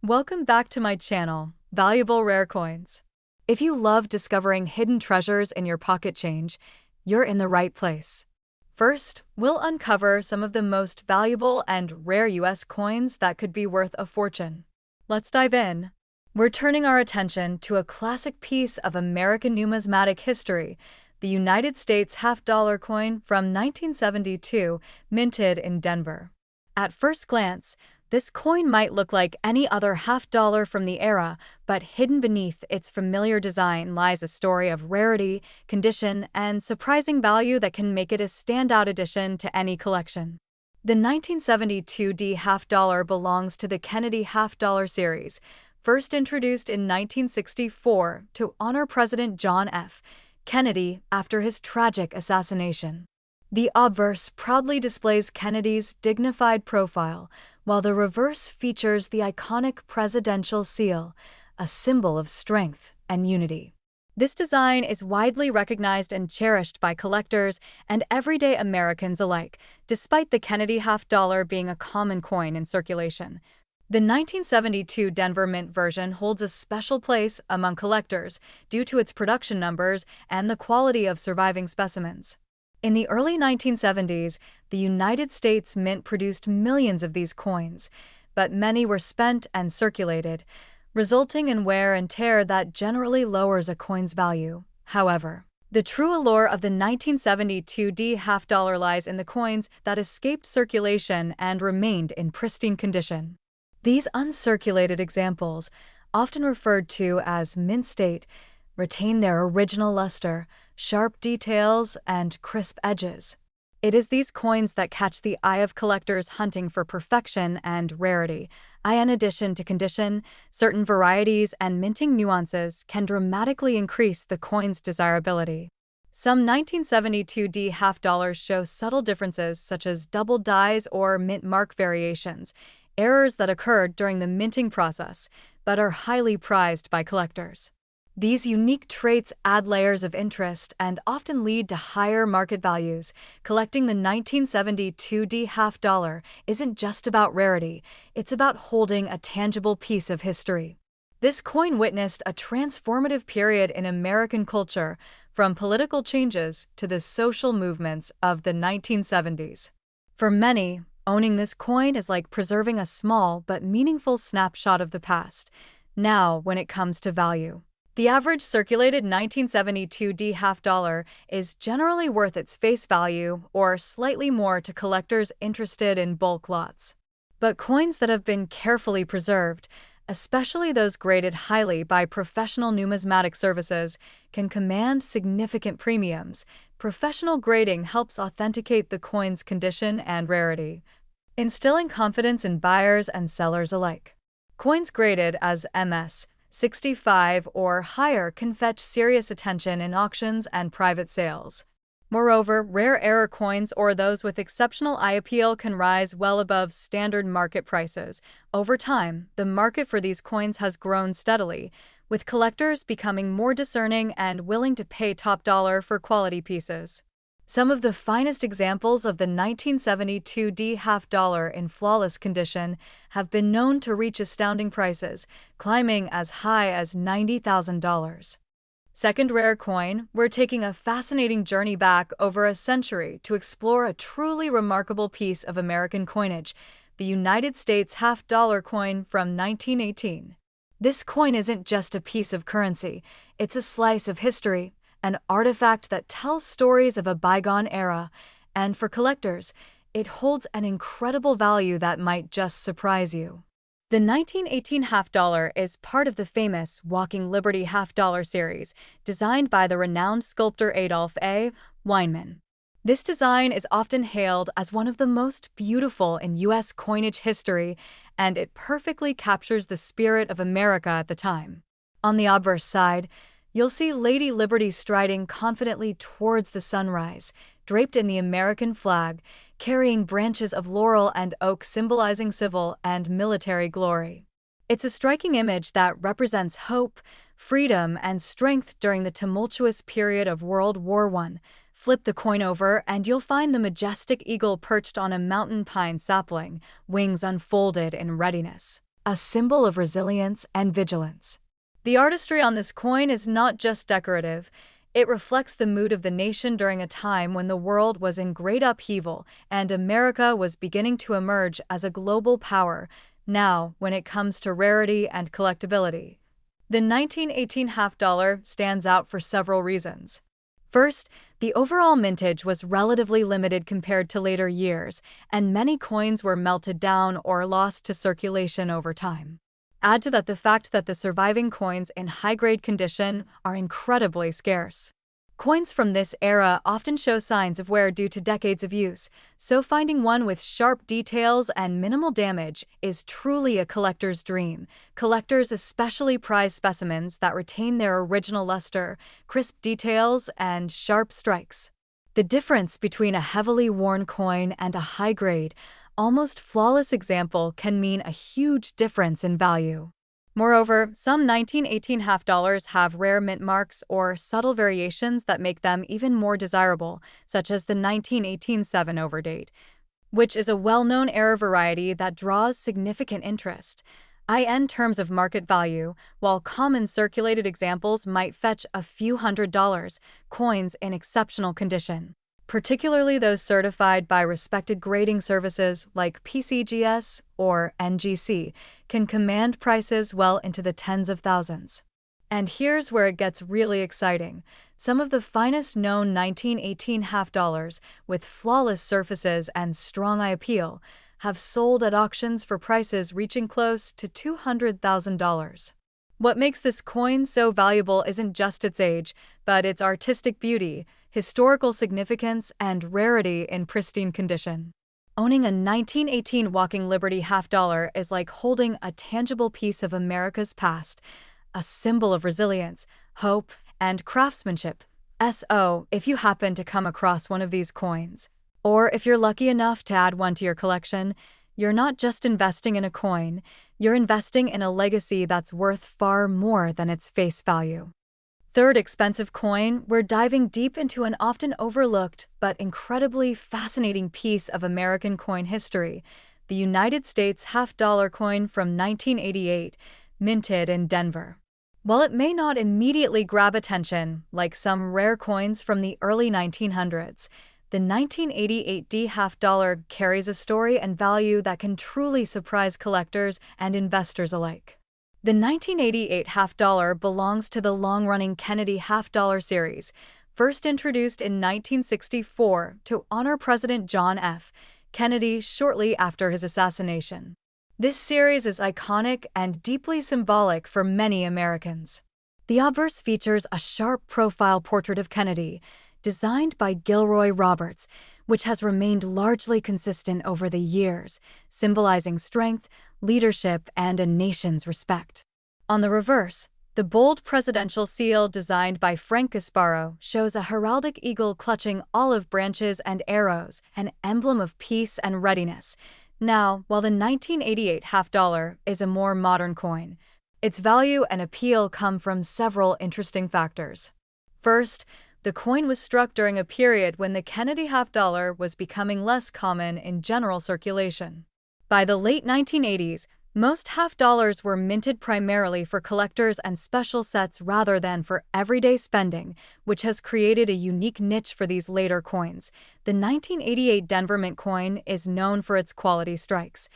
Welcome back to my channel, Valuable Rare Coins. If you love discovering hidden treasures in your pocket change, you're in the right place. First, we'll uncover some of the most valuable and rare US coins that could be worth a fortune. Let's dive in. We're turning our attention to a classic piece of American numismatic history, the United States half-dollar coin from 1972, minted in Denver. At first glance, this coin might look like any other half-dollar from the era, but hidden beneath its familiar design lies a story of rarity, condition, and surprising value that can make it a standout addition to any collection. The 1972 D half-dollar belongs to the Kennedy half-dollar series, first introduced in 1964 to honor President John F. Kennedy after his tragic assassination. The obverse proudly displays Kennedy's dignified profile, while the reverse features the iconic presidential seal, a symbol of strength and unity. This design is widely recognized and cherished by collectors and everyday Americans alike, despite the Kennedy half-dollar being a common coin in circulation. The 1972 Denver Mint version holds a special place among collectors due to its production numbers and the quality of surviving specimens. In the early 1970s, the United States Mint produced millions of these coins, but many were spent and circulated, resulting in wear and tear that generally lowers a coin's value. However, the true allure of the 1972 D half-dollar lies in the coins that escaped circulation and remained in pristine condition. These uncirculated examples, often referred to as mint state, retain their original luster, sharp details, and crisp edges. It is these coins that catch the eye of collectors hunting for perfection and rarity. In addition to condition, certain varieties and minting nuances can dramatically increase the coin's desirability. Some 1972 D half-dollars show subtle differences such as double dies or mint mark variations, errors that occurred during the minting process, but are highly prized by collectors. These unique traits add layers of interest and often lead to higher market values. Collecting the 1972 D half-dollar isn't just about rarity, it's about holding a tangible piece of history. This coin witnessed a transformative period in American culture, from political changes to the social movements of the 1970s. For many, owning this coin is like preserving a small but meaningful snapshot of the past. Now, when it comes to value, the average circulated 1972 D half-dollar is generally worth its face value or slightly more to collectors interested in bulk lots. But coins that have been carefully preserved, especially those graded highly by professional numismatic services, can command significant premiums. Professional grading helps authenticate the coin's condition and rarity, instilling confidence in buyers and sellers alike. Coins graded as MS 65 or higher can fetch serious attention in auctions and private sales. Moreover, rare error coins or those with exceptional eye appeal can rise well above standard market prices. Over time, the market for these coins has grown steadily, with collectors becoming more discerning and willing to pay top dollar for quality pieces. Some of the finest examples of the 1972 D half-dollar in flawless condition have been known to reach astounding prices, climbing as high as $90,000. Second rare coin, we're taking a fascinating journey back over a century to explore a truly remarkable piece of American coinage, the United States half-dollar coin from 1918. This coin isn't just a piece of currency, it's a slice of history, an artifact that tells stories of a bygone era, and for collectors, it holds an incredible value that might just surprise you. The 1918 half-dollar is part of the famous Walking Liberty half-dollar series, designed by the renowned sculptor Adolph A. Weinman. This design is often hailed as one of the most beautiful in U.S. coinage history, and it perfectly captures the spirit of America at the time. On the obverse side, you'll see Lady Liberty striding confidently towards the sunrise, draped in the American flag, carrying branches of laurel and oak symbolizing civil and military glory. It's a striking image that represents hope, freedom, and strength during the tumultuous period of World War I. Flip the coin over and you'll find the majestic eagle perched on a mountain pine sapling, wings unfolded in readiness. a symbol of resilience and vigilance. The artistry on this coin is not just decorative, it reflects the mood of the nation during a time when the world was in great upheaval and America was beginning to emerge as a global power. Now, when it comes to rarity and collectability, the 1918 half dollar stands out for several reasons. First, the overall mintage was relatively limited compared to later years, and many coins were melted down or lost to circulation over time. Add to that the fact that the surviving coins in high-grade condition are incredibly scarce. Coins from this era often show signs of wear due to decades of use, so finding one with sharp details and minimal damage is truly a collector's dream. Collectors especially prize specimens that retain their original luster, crisp details, and sharp strikes. The difference between a heavily worn coin and a high-grade, almost flawless example can mean a huge difference in value. Moreover, some 1918 half dollars have rare mint marks or subtle variations that make them even more desirable, such as the 1918 7 date, which is a well-known era variety that draws significant interest. In terms of market value, while common circulated examples might fetch a few $100s, coins in exceptional condition, particularly those certified by respected grading services like PCGS or NGC, can command prices well into the tens of thousands. And here's where it gets really exciting. Some of the finest known 1918 half dollars, with flawless surfaces and strong eye appeal, have sold at auctions for prices reaching close to $200,000. What makes this coin so valuable isn't just its age, but its artistic beauty, historical significance, and rarity in pristine condition. Owning a 1918 Walking Liberty half dollar is like holding a tangible piece of America's past, a symbol of resilience, hope, and craftsmanship. If you happen to come across one of these coins, or if you're lucky enough to add one to your collection, you're not just investing in a coin, you're investing in a legacy that's worth far more than its face value. Third expensive coin, we're diving deep into an often overlooked but incredibly fascinating piece of American coin history, the United States half-dollar coin from 1988, minted in Denver. While it may not immediately grab attention, like some rare coins from the early 1900s, the 1988 D half-dollar carries a story and value that can truly surprise collectors and investors alike. The 1988 half dollar belongs to the long-running Kennedy half dollar series, first introduced in 1964 to honor President John F. Kennedy shortly after his assassination. This series is iconic and deeply symbolic for many Americans. The obverse features a sharp profile portrait of Kennedy, designed by Gilroy Roberts, which has remained largely consistent over the years, symbolizing strength, leadership, and a nation's respect. On the reverse, the bold presidential seal designed by Frank Gasparo shows a heraldic eagle clutching olive branches and arrows, an emblem of peace and readiness. Now, while the 1988 half dollar is a more modern coin, its value and appeal come from several interesting factors. First, the coin was struck during a period when the Kennedy half dollar was becoming less common in general circulation. By the late 1980s, most half dollars were minted primarily for collectors and special sets rather than for everyday spending, which has created a unique niche for these later coins. The 1988 Denver Mint coin is known for its quality strikes,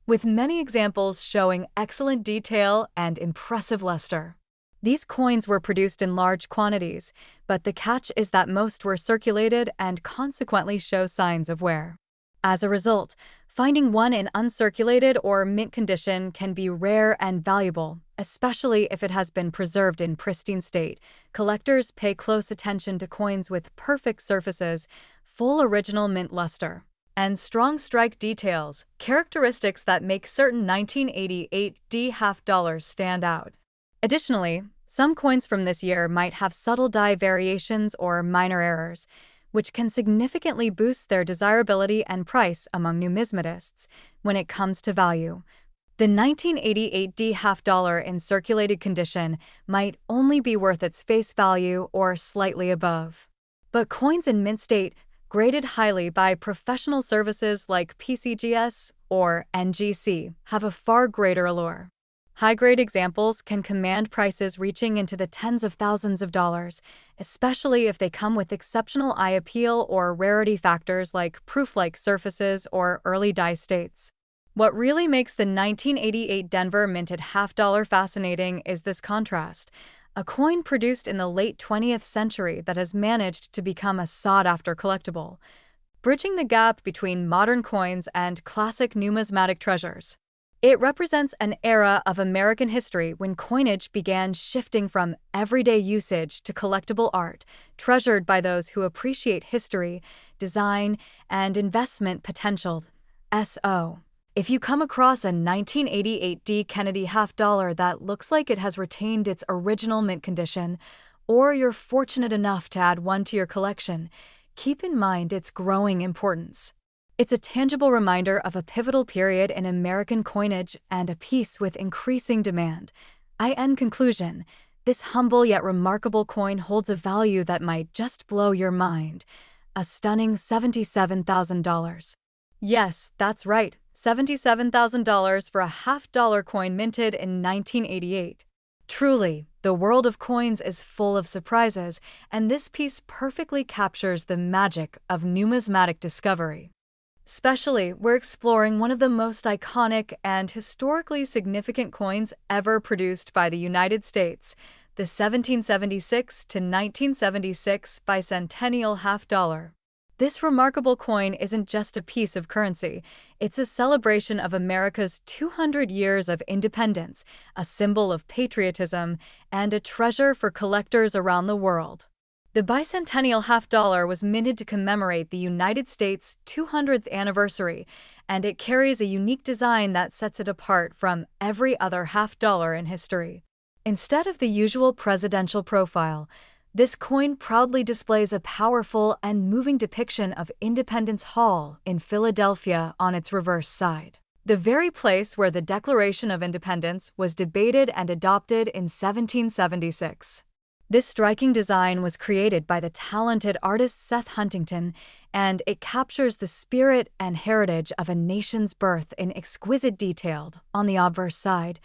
with many examples showing excellent detail and impressive luster. These coins were produced in large quantities, but the catch is that most were circulated and consequently show signs of wear. As a result, finding one in uncirculated or mint condition can be rare and valuable, especially if it has been preserved in pristine state. Collectors pay close attention to coins with perfect surfaces, full original mint luster, and strong strike details, characteristics that make certain 1988 D half dollars stand out. Additionally, some coins from this year might have subtle die variations or minor errors, which can significantly boost their desirability and price among numismatists. When it comes to value, the 1988 D half dollar in circulated condition might only be worth its face value or slightly above. But coins in mint state graded highly by professional services like PCGS or NGC, have a far greater allure. High-grade examples can command prices reaching into the tens of thousands of dollars, especially if they come with exceptional eye appeal or rarity factors like proof-like surfaces or early dye states. What really makes the 1988 Denver minted half-dollar fascinating is this contrast, a coin produced in the late 20th century that has managed to become a sought-after collectible, bridging the gap between modern coins and classic numismatic treasures. It represents an era of American history when coinage began shifting from everyday usage to collectible art, treasured by those who appreciate history, design, and investment potential. So, if you come across a 1988 D. Kennedy half-dollar that looks like it has retained its original mint condition, or you're fortunate enough to add one to your collection, keep in mind its growing importance. It's a tangible reminder of a pivotal period in American coinage and a piece with increasing demand. In conclusion, this humble yet remarkable coin holds a value that might just blow your mind. A stunning $77,000. Yes, that's right, $77,000 for a half-dollar coin minted in 1988. Truly, the world of coins is full of surprises, and this piece perfectly captures the magic of numismatic discovery. Especially, we're exploring one of the most iconic and historically significant coins ever produced by the United States, the 1776 to 1976 bicentennial half-dollar. This remarkable coin isn't just a piece of currency, it's a celebration of America's 200 years of independence, a symbol of patriotism, and a treasure for collectors around the world. The bicentennial half-dollar was minted to commemorate the United States' 200th anniversary, and it carries a unique design that sets it apart from every other half-dollar in history. Instead of the usual presidential profile, this coin proudly displays a powerful and moving depiction of Independence Hall in Philadelphia on its reverse side, the very place where the Declaration of Independence was debated and adopted in 1776. This striking design was created by the talented artist Seth Huntington, and it captures the spirit and heritage of a nation's birth in exquisite detail. On the obverse side,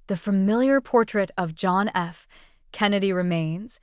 the familiar portrait of John F. Kennedy remains,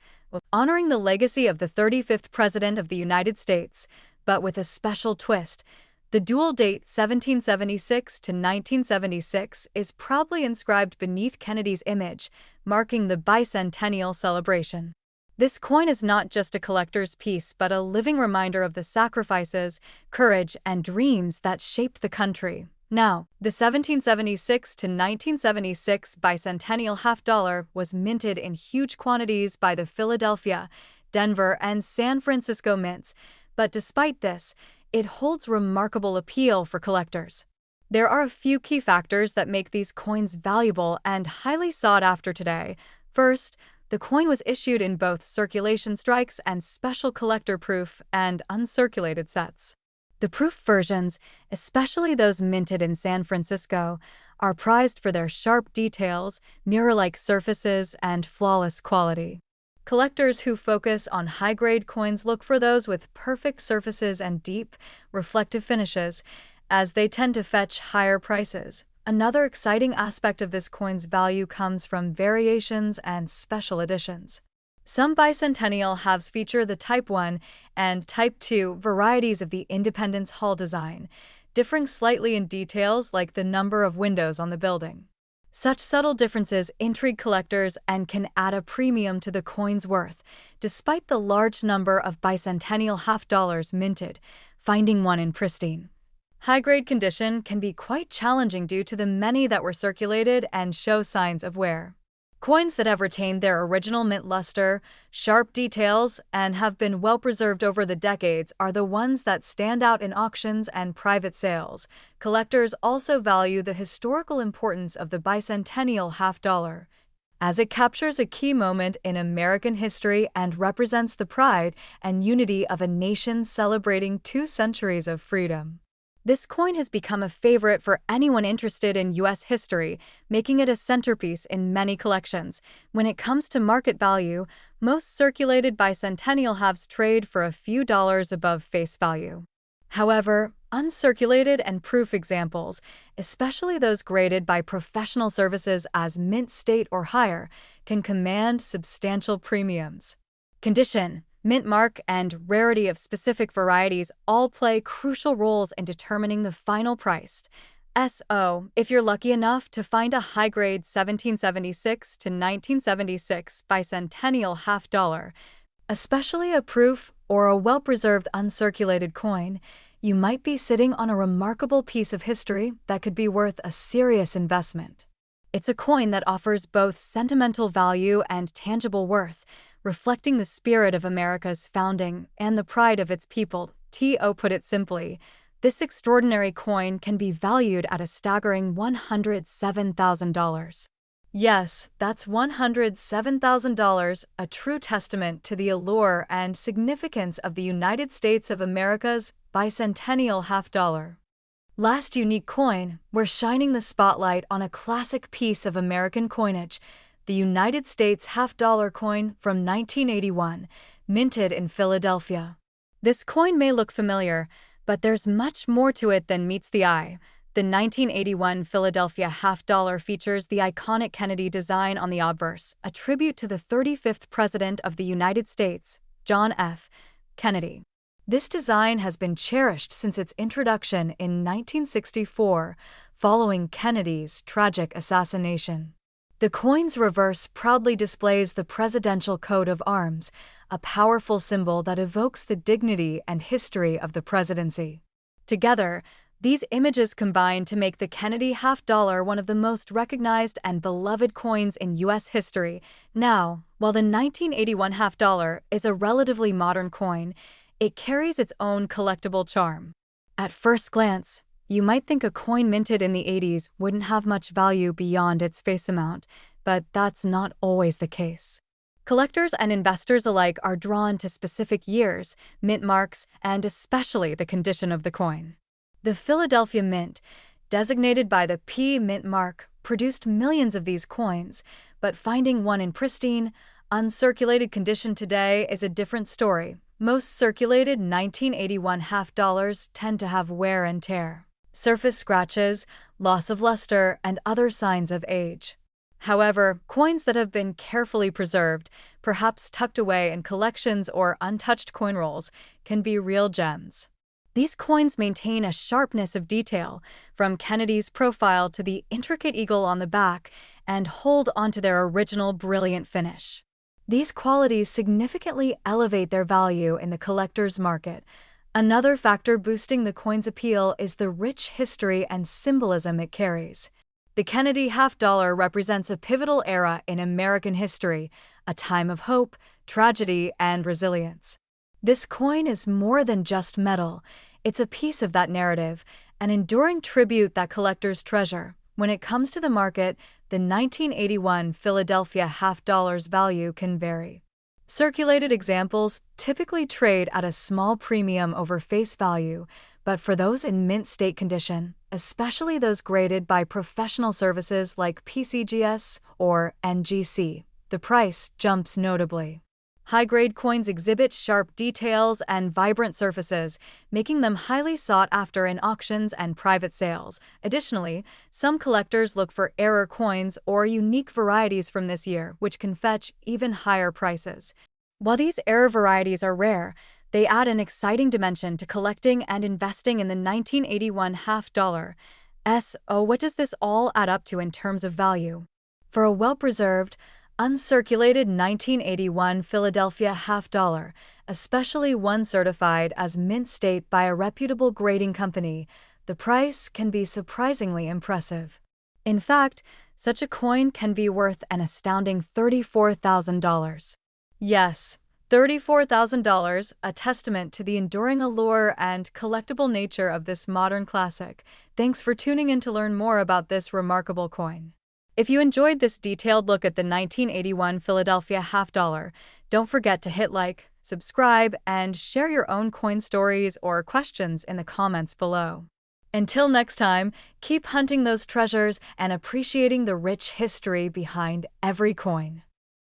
honoring the legacy of the 35th President of the United States, but with a special twist. The dual date 1776 to 1976 is proudly inscribed beneath Kennedy's image, marking the bicentennial celebration. This coin is not just a collector's piece but a living reminder of the sacrifices, courage, and dreams that shaped the country. Now, the 1776 to 1976 bicentennial half-dollar was minted in huge quantities by the Philadelphia, Denver, and San Francisco mints, but despite this, it holds remarkable appeal for collectors. There are a few key factors that make these coins valuable and highly sought after today. First, the coin was issued in both circulation strikes and special collector proof and uncirculated sets. The proof versions, especially those minted in San Francisco, are prized for their sharp details, mirror-like surfaces, and flawless quality. Collectors who focus on high-grade coins look for those with perfect surfaces and deep, reflective finishes, as they tend to fetch higher prices. Another exciting aspect of this coin's value comes from variations and special editions. Some bicentennial halves feature the Type 1 and Type 2 varieties of the Independence Hall design, differing slightly in details like the number of windows on the building. Such subtle differences intrigue collectors and can add a premium to the coin's worth. Despite the large number of bicentennial half-dollars minted, finding one in pristine, high-grade condition can be quite challenging due to the many that were circulated and show signs of wear. Coins that have retained their original mint luster, sharp details, and have been well preserved over the decades are the ones that stand out in auctions and private sales. Collectors also value the historical importance of the bicentennial half-dollar, as it captures a key moment in American history and represents the pride and unity of a nation celebrating 2 centuries of freedom. This coin has become a favorite for anyone interested in U.S. history, making it a centerpiece in many collections. When it comes to market value, most circulated bicentennial halves trade for a few dollars above face value. However, uncirculated and proof examples, especially those graded by professional services as mint state or higher, can command substantial premiums. Condition, mint mark, and rarity of specific varieties all play crucial roles in determining the final price. So, if you're lucky enough to find a high-grade 1776 to 1976 bicentennial half dollar, especially a proof or a well-preserved uncirculated coin, you might be sitting on a remarkable piece of history that could be worth a serious investment. It's a coin that offers both sentimental value and tangible worth, reflecting the spirit of America's founding and the pride of its people. To put it simply, this extraordinary coin can be valued at a staggering $107,000. Yes, that's $107,000, a true testament to the allure and significance of the United States of America's bicentennial half dollar. Last unique coin, we're shining the spotlight on a classic piece of American coinage, the United States half dollar coin from 1981, minted in Philadelphia. This coin may look familiar, but there's much more to it than meets the eye. The 1981 Philadelphia half dollar features the iconic Kennedy design on the obverse, a tribute to the 35th President of the United States, John F. Kennedy. This design has been cherished since its introduction in 1964, following Kennedy's tragic assassination. The coin's reverse proudly displays the presidential coat of arms, a powerful symbol that evokes the dignity and history of the presidency. Together, these images combine to make the Kennedy half dollar one of the most recognized and beloved coins in U.S. history. Now, while the 1981 half dollar is a relatively modern coin, it carries its own collectible charm. At first glance, you might think a coin minted in the 80s wouldn't have much value beyond its face amount, but that's not always the case. Collectors and investors alike are drawn to specific years, mint marks, and especially the condition of the coin. The Philadelphia Mint, designated by the P Mint mark, produced millions of these coins, but finding one in pristine, uncirculated condition today is a different story. Most circulated 1981 half dollars tend to have wear and tear, surface scratches, loss of luster, and other signs of age. However, coins that have been carefully preserved, perhaps tucked away in collections or untouched coin rolls, can be real gems. These coins maintain a sharpness of detail, from Kennedy's profile to the intricate eagle on the back, and hold onto their original brilliant finish. These qualities significantly elevate their value in the collector's market. Another factor boosting the coin's appeal is the rich history and symbolism it carries. The Kennedy half dollar represents a pivotal era in American history, a time of hope, tragedy, and resilience. This coin is more than just metal. It's a piece of that narrative, an enduring tribute that collectors treasure. When it comes to the market, the 1981 Philadelphia half dollar's value can vary. Circulated examples typically trade at a small premium over face value, but for those in mint state condition, especially those graded by professional services like PCGS or NGC, the price jumps notably. High-grade coins exhibit sharp details and vibrant surfaces, making them highly sought after in auctions and private sales. Additionally, some collectors look for error coins or unique varieties from this year, which can fetch even higher prices. While these error varieties are rare, they add an exciting dimension to collecting and investing in the 1981 half dollar. So, what does this all add up to in terms of value? For a well-preserved, uncirculated 1981 Philadelphia half dollar, especially one certified as mint state by a reputable grading company, the price can be surprisingly impressive. In fact, such a coin can be worth an astounding $34,000. Yes, $34,000, a testament to the enduring allure and collectible nature of this modern classic. Thanks for tuning in to learn more about this remarkable coin. If you enjoyed this detailed look at the 1981 Philadelphia half dollar, don't forget to hit like, subscribe, and share your own coin stories or questions in the comments below. Until next time, keep hunting those treasures and appreciating the rich history behind every coin.